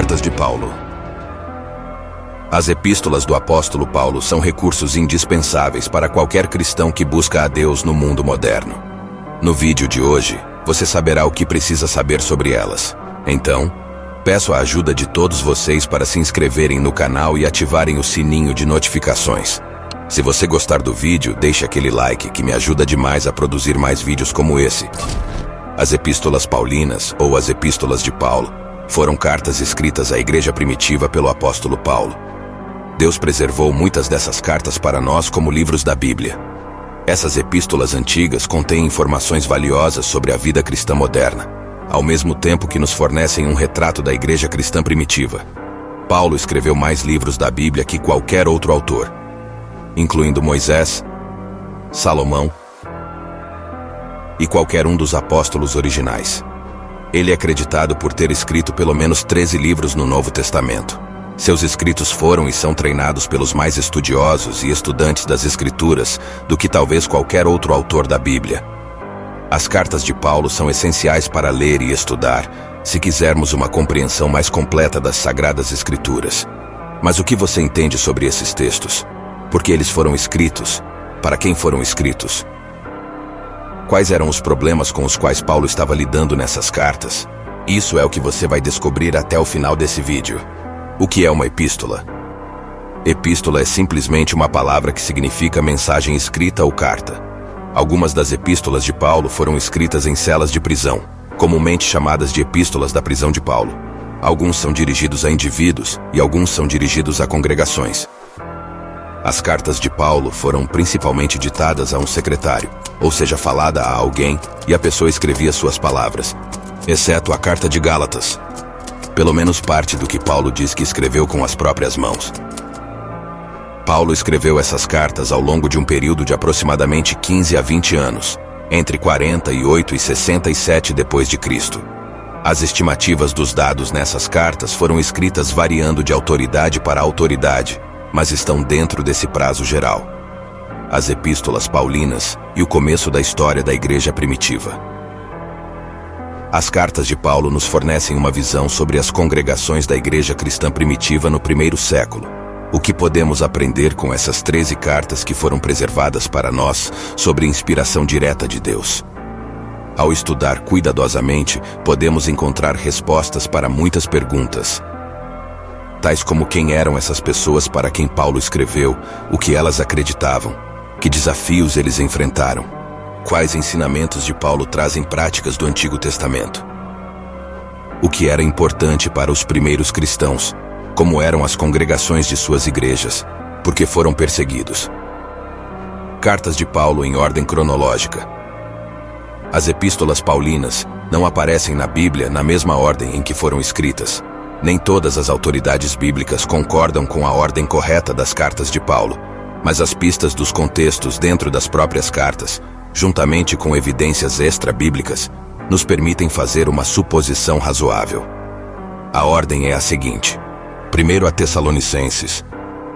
Cartas de Paulo. As epístolas do apóstolo Paulo são recursos indispensáveis para qualquer cristão que busca a Deus no mundo moderno. No vídeo de hoje, você saberá o que precisa saber sobre elas. Então, peço a ajuda de todos vocês para se inscreverem no canal e ativarem o sininho de notificações. Se você gostar do vídeo, deixe aquele like que me ajuda demais a produzir mais vídeos como esse. As epístolas paulinas, ou as epístolas de Paulo, foram cartas escritas à igreja primitiva pelo apóstolo Paulo. Deus preservou muitas dessas cartas para nós como livros da Bíblia. Essas epístolas antigas contêm informações valiosas sobre a vida cristã moderna, ao mesmo tempo que nos fornecem um retrato da igreja cristã primitiva. Paulo escreveu mais livros da Bíblia que qualquer outro autor, incluindo Moisés, Salomão e qualquer um dos apóstolos originais. Ele é acreditado por ter escrito pelo menos 13 livros no Novo Testamento. Seus escritos foram e são treinados pelos mais estudiosos e estudantes das Escrituras do que talvez qualquer outro autor da Bíblia. As cartas de Paulo são essenciais para ler e estudar, se quisermos uma compreensão mais completa das Sagradas Escrituras. Mas o que você entende sobre esses textos? Por que eles foram escritos? Para quem foram escritos? Quais eram os problemas com os quais Paulo estava lidando nessas cartas? Isso é o que você vai descobrir até o final desse vídeo. O que é uma epístola? Epístola é simplesmente uma palavra que significa mensagem escrita ou carta. Algumas das epístolas de Paulo foram escritas em celas de prisão, comumente chamadas de epístolas da prisão de Paulo. Alguns são dirigidos a indivíduos e alguns são dirigidos a congregações. As cartas de Paulo foram principalmente ditadas a um secretário, ou seja, falada a alguém, e a pessoa escrevia suas palavras, exceto a carta de Gálatas. Pelo menos parte do que Paulo diz que escreveu com as próprias mãos. Paulo escreveu essas cartas ao longo de um período de aproximadamente 15 a 20 anos, entre 48 e 67 depois de Cristo. As estimativas dos dados nessas cartas foram escritas variando de autoridade para autoridade, mas estão dentro desse prazo geral. As epístolas paulinas e o começo da história da igreja primitiva. As cartas de Paulo nos fornecem uma visão sobre as congregações da igreja cristã primitiva no primeiro século. O que podemos aprender com essas 13 cartas que foram preservadas para nós sobre inspiração direta de Deus? Ao estudar cuidadosamente, podemos encontrar respostas para muitas perguntas, tais como quem eram essas pessoas para quem Paulo escreveu, o que elas acreditavam, que desafios eles enfrentaram, quais ensinamentos de Paulo trazem práticas do Antigo Testamento, o que era importante para os primeiros cristãos, como eram as congregações de suas igrejas, porque foram perseguidos. Cartas de Paulo em ordem cronológica. As epístolas paulinas não aparecem na Bíblia na mesma ordem em que foram escritas. Nem todas as autoridades bíblicas concordam com a ordem correta das cartas de Paulo, mas as pistas dos contextos dentro das próprias cartas, juntamente com evidências extra-bíblicas, nos permitem fazer uma suposição razoável. A ordem é a seguinte: 1 a Tessalonicenses,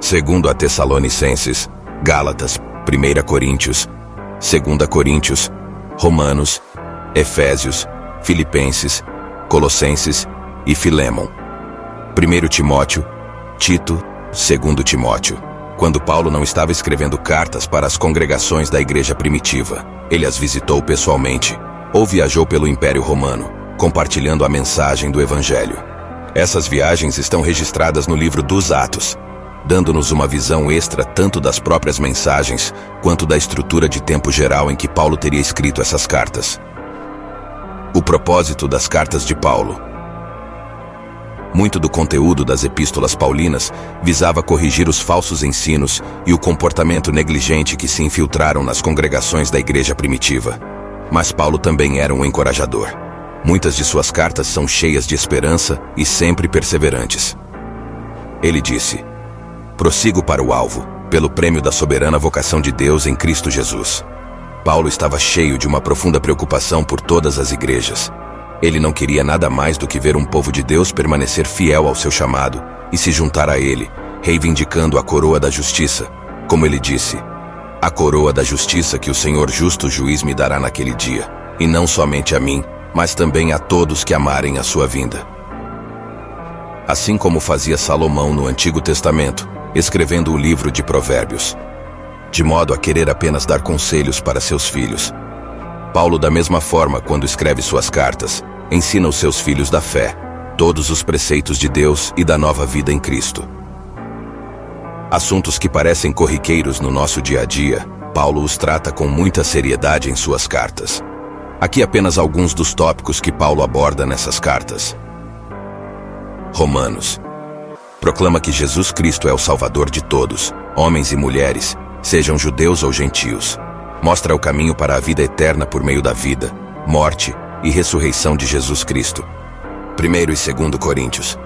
2 a Tessalonicenses, Gálatas, 1 Coríntios, 2 Coríntios, Romanos, Efésios, Filipenses, Colossenses e Filémon. 1 Timóteo, Tito, 2 Timóteo. Quando Paulo não estava escrevendo cartas para as congregações da igreja primitiva, ele as visitou pessoalmente, ou viajou pelo Império Romano, compartilhando a mensagem do Evangelho. Essas viagens estão registradas no livro dos Atos, dando-nos uma visão extra tanto das próprias mensagens, quanto da estrutura de tempo geral em que Paulo teria escrito essas cartas. O propósito das cartas de Paulo. Muito do conteúdo das epístolas paulinas visava corrigir os falsos ensinos e o comportamento negligente que se infiltraram nas congregações da igreja primitiva. Mas Paulo também era um encorajador. Muitas de suas cartas são cheias de esperança e sempre perseverantes. Ele disse: "Prossigo para o alvo, pelo prêmio da soberana vocação de Deus em Cristo Jesus." Paulo estava cheio de uma profunda preocupação por todas as igrejas. Ele não queria nada mais do que ver um povo de Deus permanecer fiel ao seu chamado e se juntar a ele, reivindicando a coroa da justiça. Como ele disse: "A coroa da justiça que o Senhor justo juiz me dará naquele dia, e não somente a mim, mas também a todos que amarem a sua vinda." assim como fazia Salomão no Antigo Testamento, escrevendo o livro de Provérbios, de modo a querer apenas dar conselhos para seus filhos. Paulo, da mesma forma, quando escreve suas cartas, ensina os seus filhos da fé, todos os preceitos de Deus e da nova vida em Cristo. Assuntos que parecem corriqueiros no nosso dia a dia, Paulo os trata com muita seriedade em suas cartas. Aqui apenas alguns dos tópicos que Paulo aborda nessas cartas. Romanos. Proclama que Jesus Cristo é o Salvador de todos, homens e mulheres, sejam judeus ou gentios. Mostra o caminho para a vida eterna por meio da vida, morte e ressurreição de Jesus Cristo. 1 e 2 Coríntios.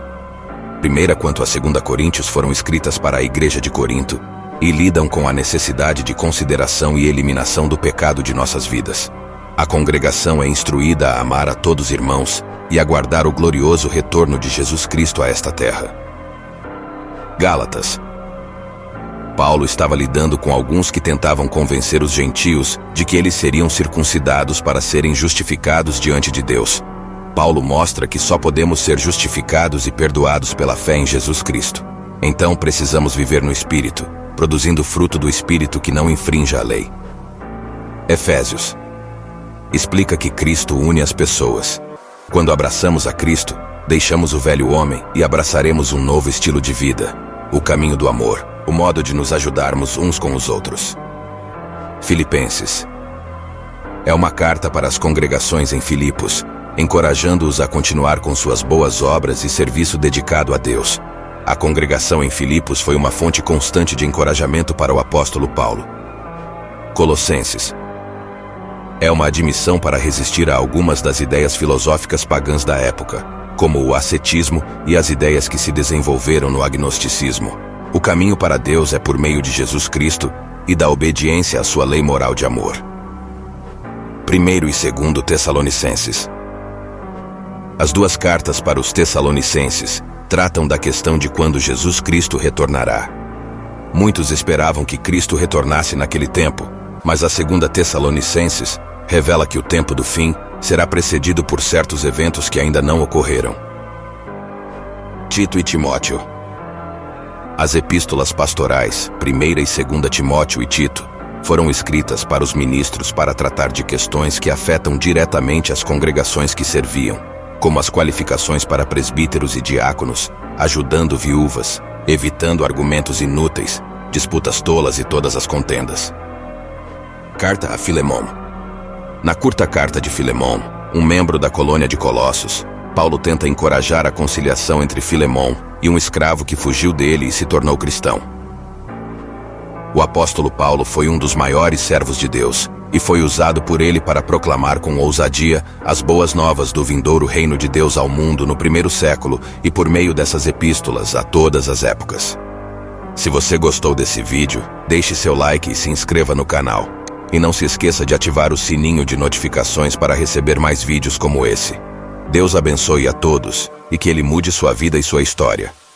1 quanto a 2 Coríntios foram escritas para a igreja de Corinto e lidam com a necessidade de consideração e eliminação do pecado de nossas vidas. A congregação é instruída a amar a todos os irmãos e aguardar o glorioso retorno de Jesus Cristo a esta terra. Gálatas. Paulo estava lidando com alguns que tentavam convencer os gentios de que eles seriam circuncidados para serem justificados diante de Deus. Paulo mostra que só podemos ser justificados e perdoados pela fé em Jesus Cristo. Então precisamos viver no Espírito, produzindo fruto do Espírito que não infrinja a lei. Efésios. Explica que Cristo une as pessoas. Quando abraçamos a Cristo, deixamos o velho homem e abraçaremos um novo estilo de vida, o caminho do amor, o modo de nos ajudarmos uns com os outros. Filipenses. É uma carta para as congregações em Filipos, encorajando-os a continuar com suas boas obras e serviço dedicado a Deus. A congregação em Filipos foi uma fonte constante de encorajamento para o apóstolo Paulo. Colossenses. É uma admissão para resistir a algumas das ideias filosóficas pagãs da época, como o ascetismo e as ideias que se desenvolveram no agnosticismo. O caminho para Deus é por meio de Jesus Cristo e da obediência à sua lei moral de amor. 1 e 2 Tessalonicenses. As duas cartas para os Tessalonicenses tratam da questão de quando Jesus Cristo retornará. Muitos esperavam que Cristo retornasse naquele tempo, mas a 2 Tessalonicenses revela que o tempo do fim será precedido por certos eventos que ainda não ocorreram. Tito e Timóteo. As epístolas pastorais, 1 e 2 Timóteo e Tito, foram escritas para os ministros para tratar de questões que afetam diretamente as congregações que serviam, como as qualificações para presbíteros e diáconos, ajudando viúvas, evitando argumentos inúteis, disputas tolas e todas as contendas. Carta a Filemon. Na curta carta de Filemon, um membro da colônia de Colossos, Paulo tenta encorajar a conciliação entre Filemon e um escravo que fugiu dele e se tornou cristão. O apóstolo Paulo foi um dos maiores servos de Deus e foi usado por ele para proclamar com ousadia as boas novas do vindouro reino de Deus ao mundo no primeiro século e por meio dessas epístolas a todas as épocas. Se você gostou desse vídeo, deixe seu like e se inscreva no canal. E não se esqueça de ativar o sininho de notificações para receber mais vídeos como esse. Deus abençoe a todos e que Ele mude sua vida e sua história.